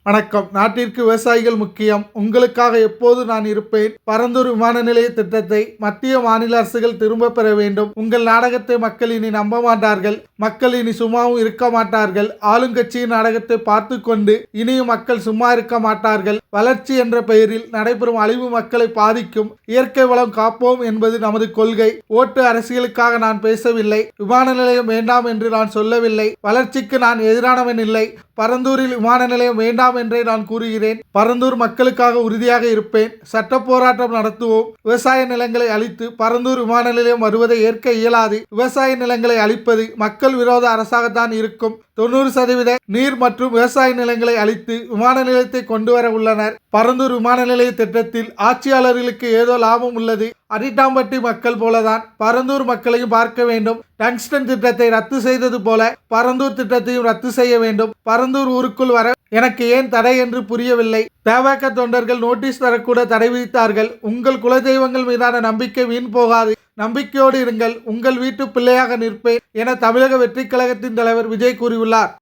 வணக்கம். நாட்டிற்கு விவசாயிகள் முக்கியம். உங்களுக்காக எப்போது நான் இருப்பேன். பரந்தூர் விமான நிலைய திட்டத்தை மத்திய மாநில அரசுகள் திரும்பப் பெற வேண்டும். உங்கள் நாடகத்தை மக்கள் இனி நம்ப மாட்டார்கள். மக்கள் இனி சும்மாவும் இருக்க மாட்டார்கள். ஆளுங்கட்சியின் நாடகத்தை பார்த்து கொண்டு இனியும் மக்கள் சும்மா இருக்க மாட்டார்கள். வளர்ச்சி என்ற பெயரில் நடைபெறும் அழிவு மக்களை பாதிக்கும். இயற்கை வளம் காப்போம் என்பது நமது கொள்கை. ஓட்டு அரசியலுக்காக நான் பேசவில்லை. விமான நிலையம் வேண்டாம் என்று நான் சொல்லவில்லை. வளர்ச்சிக்கு நான் எதிரானவன் இல்லை. பரந்தூரில் விமான நிலையம் வேண்டாம் என்றே நான் கூறுகிறேன். பரந்தூர் மக்களுக்காக உறுதியாக இருப்பேன். சட்ட போராட்டம் நடத்துவோம். விவசாய நிலங்களை அழித்து பரந்தூர் விமான நிலையம் வருவதை ஏற்க இயலாது. விவசாய நிலங்களை அழிப்பது மக்கள் விரோத அரசாகத்தான் இருக்கும். 90% நீர் மற்றும் விவசாய நிலங்களை அழித்து விமான நிலையத்தை கொண்டு வர உள்ளனர். பரந்தூர் விமான நிலைய திட்டத்தில் ஆட்சியாளர்களுக்கு ஏதோ லாபம் உள்ளது. அரிட்டாம்பட்டி மக்கள் போலதான் பரந்தூர் மக்களையும் பார்க்க வேண்டும். டங்ஸ்டன் திட்டத்தை ரத்து செய்தது போல பரந்தூர் திட்டத்தையும் ரத்து செய்ய வேண்டும். பரந்தூர் ஊருக்குள் வர எனக்கு ஏன் தடை என்று புரியவில்லை. தவேக தொண்டர்கள் நோட்டீஸ் தரக்கூட தடை விதித்தார்கள். உங்கள் குலதெய்வங்கள் மீதான நம்பிக்கை வீண் போகாது. நம்பிக்கையோடு இருங்கள். உங்கள் வீட்டு பிள்ளையாக நிற்பேன் என தமிழக வெற்றி கழகத்தின் தலைவர் விஜய் கூறியுள்ளார்.